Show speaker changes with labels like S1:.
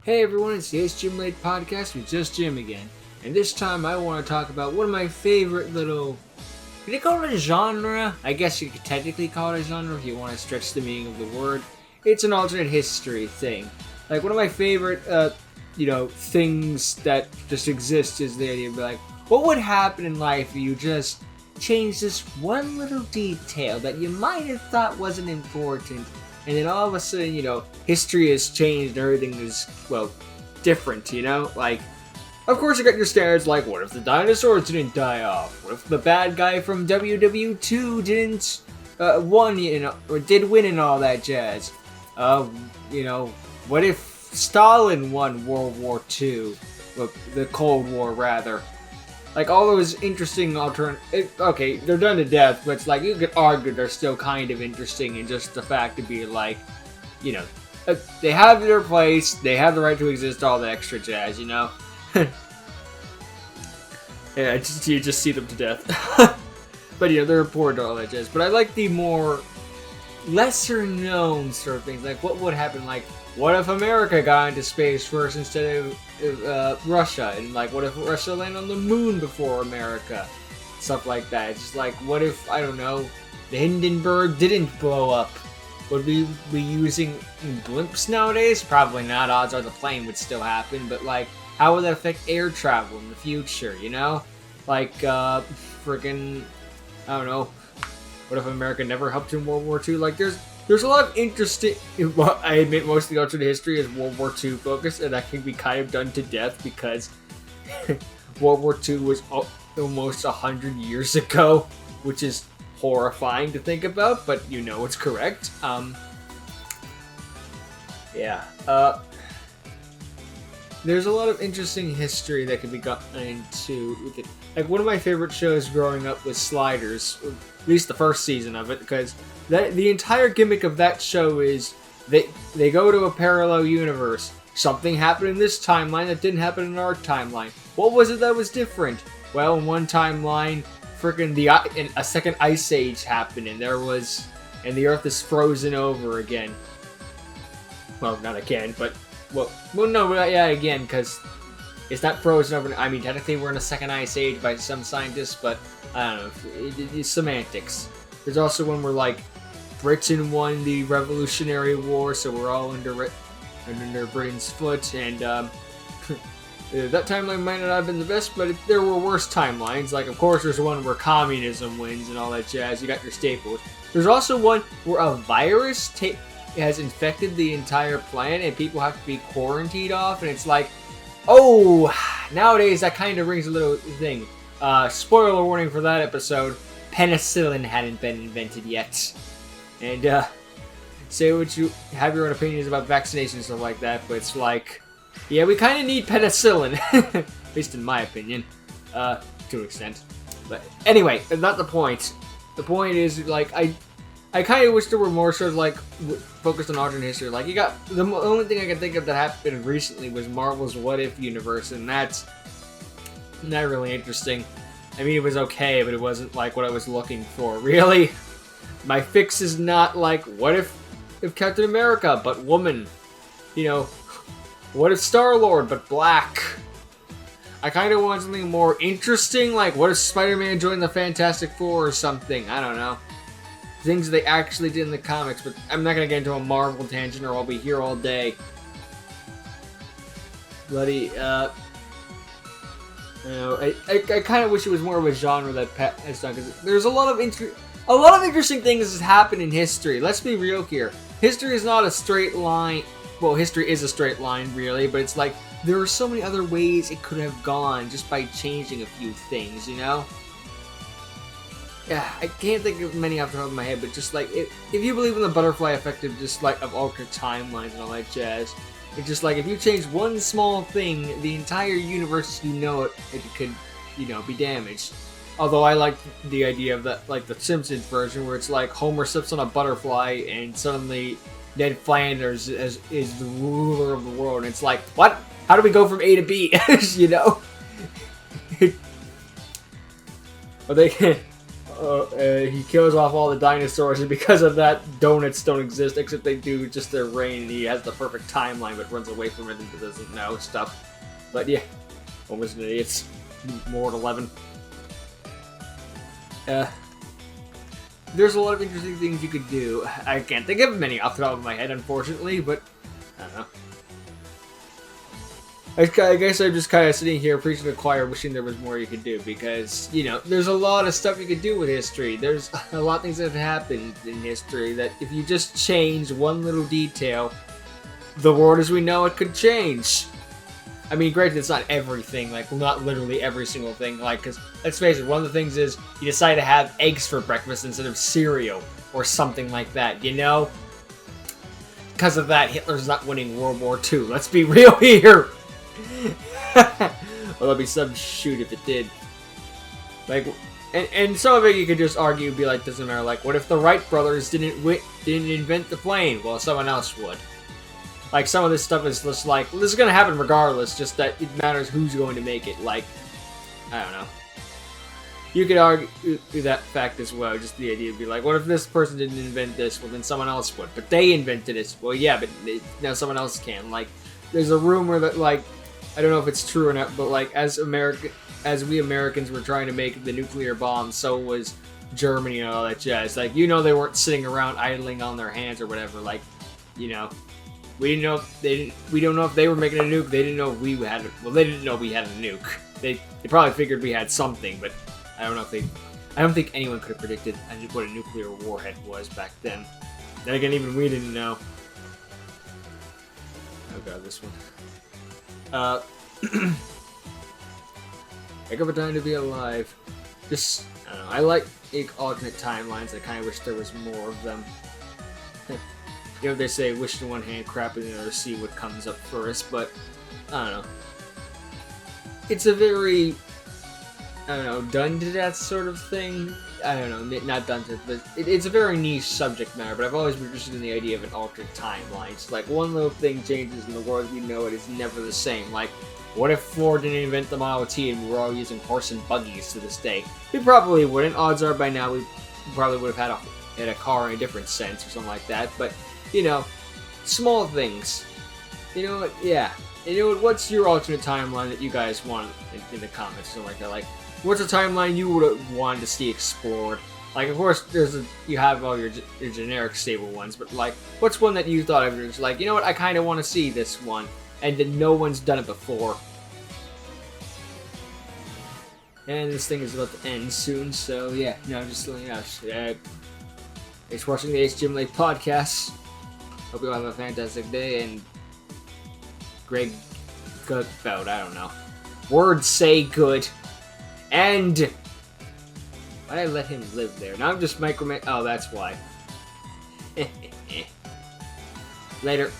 S1: Hey everyone, it's the AceJimL8 podcast with just Jim again. And this time I want to talk about one of my favorite little... Can you call it a genre? I guess you could technically call it a genre if you want to stretch the meaning of the word. It's an alternate history thing. Like, one of my favorite, things that just exist is the idea of like, what would happen in life if you just changed this one little detail that you might have thought wasn't important, and then all of a sudden, history has changed and everything is, different, Like, of course you got your standards like, what if the dinosaurs didn't die off? What if the bad guy from WW2 didn't, won, or did win and all that jazz? What if Stalin won World War II? The Cold War, rather. Like, all those interesting okay, they're done to death, but it's like, you could argue they're still kind of interesting in just the fact to be like, they have their place, they have the right to exist, all the extra jazz, Yeah, you just see them to death. But, they're important, all that jazz. But I like the more lesser-known sort of things, like, what would happen, like, what if America got into space first instead of Russia? And, like, what if Russia landed on the moon before America? Stuff like that. It's just like, what if, I don't know, the Hindenburg didn't blow up? Would we be using blimps nowadays? Probably not. Odds are the plane would still happen. But, like, how would that affect air travel in the future, Like, friggin', I don't know. What if America never helped in World War II? Like, there's a lot of interesting... Well, I admit most of the alternate history is World War II focused, and that can be kind of done to death because World War II was almost 100 years ago, which is horrifying to think about, but it's correct. There's a lot of interesting history that can be gotten into with it. Like, one of my favorite shows growing up was Sliders, at least the first season of it, because the entire gimmick of that show is they go to a parallel universe. Something happened in this timeline that didn't happen in our timeline. What was it that was different? Well, in one timeline, a second ice age happened, and the Earth is frozen over again. Well, not again, but again, because it's not frozen over. I mean, technically we're in a second ice age by some scientists, but I don't know. It's semantics. There's also one where, like, Britain won the Revolutionary War, so we're all under Britain's foot, and that timeline might not have been the best, but there were worse timelines. Like, of course, there's one where communism wins and all that jazz. You got your staples. There's also one where a virus has infected the entire planet, and people have to be quarantined off, and it's like, oh, nowadays that kind of rings a little thing. Spoiler warning for that episode. Penicillin hadn't been invented yet. And, say what you have your own opinions about vaccinations and stuff like that, but it's like, yeah, we kind of need penicillin. At least in my opinion. To an extent. But anyway, not the point. The point is, like, I kind of wish there were more sort of, like, focused on alternate history. Like, the only thing I can think of that happened recently was Marvel's What If universe, and that's not really interesting. I mean, it was okay, but it wasn't, like, what I was looking for. Really? My fix is not, like, what if Captain America, but woman? What if Star-Lord, but black? I kind of want something more interesting, like, what if Spider-Man joined the Fantastic Four or something? I don't know. Things they actually did in the comics, but I'm not going to get into a Marvel tangent or I'll be here all day. Bloody, I kind of wish it was more of a genre that Pat has done, because there's a lot of interesting things that happen in history. Let's be real here. History is not a straight line. Well, history is a straight line, really, but it's like, there are so many other ways it could have gone just by changing a few things, Yeah, I can't think of many off the top of my head, but just like, if you believe in the butterfly effect of just like, of alternate timelines and all that jazz, it's just like, if you change one small thing, the entire universe, it could, be damaged. Although I like the idea of that, like the Simpsons version, where it's like Homer slips on a butterfly and suddenly Ned Flanders is the ruler of the world, and it's like, what? How do we go from A to B? Or they can. he kills off all the dinosaurs, and because of that, donuts don't exist, except they do just their reign, and he has the perfect timeline, but runs away from it and doesn't know stuff. But yeah, almost an idiot. More at 11. There's a lot of interesting things you could do. I can't think of many off the top of my head, unfortunately, but I don't know. I guess I'm just kind of sitting here preaching to the choir, wishing there was more you could do, because, you know, there's a lot of stuff you could do with history. There's a lot of things that have happened in history that if you just change one little detail, the world as we know it could change. I mean, granted, it's not everything, like, not literally every single thing, like, because, let's face it, one of the things is you decide to have eggs for breakfast instead of cereal, or something like that, you know? Because of that, Hitler's not winning World War II. Let's be real here! Well, there'd be some shoot if it did. Like, and some of it you could just argue, be like, doesn't matter, like, what if the Wright brothers didn't invent the plane? Well, someone else would. Like, some of this stuff is just like, this is gonna happen regardless, just that it matters who's going to make it. Like, I don't know. You could argue that fact as well, just the idea would be like, what if this person didn't invent this? Well, then someone else would. But they invented it. Well, yeah, but now someone else can. Like, there's a rumor that, like, I don't know if it's true or not, but, like, as we Americans were trying to make the nuclear bomb, so was Germany and all that jazz. Like, you know, they weren't sitting around idling on their hands or whatever. Like, you know. We didn't know if we don't know if they were making a nuke. They didn't know if we had it. Well, they didn't know we had a nuke. They probably figured we had something, but I don't know if I don't think anyone could have predicted what a nuclear warhead was back then. Then again, even we didn't know. Oh god, this one. Heck of a time to be alive. Just, I don't know. I like alternate timelines. I kind of wish there was more of them. You know, they say, wish in one hand, crap in the other, see what comes up first, but, I don't know. It's a very, I don't know, done to death sort of thing. I don't know, not done to, but it's a very niche subject matter, but I've always been interested in the idea of an alternate timeline. It's like, one little thing changes and the world as we know it is never the same. Like, what if Ford didn't invent the Model T and we were all using horse and buggies to this day? We probably wouldn't. Odds are by now we probably would have had a car in a different sense or something like that, but you know, small things. You know what? Yeah. And you know what? What's your alternate timeline that you guys want in the comments or something like that? Like, what's a timeline you would have wanted to see explored? Like, of course, you have all your generic stable ones, but like, what's one that you thought of? It's like, you know what? I kind of want to see this one, and that no one's done it before. And this thing is about to end soon, so yeah. No, just letting you know. Thanks for watching the AceJimL8 podcast. Hope you all have a fantastic day, and Greg Gutfeld, I don't know. Words say good. And why did I let him live there? Now I'm just oh, that's why. Later.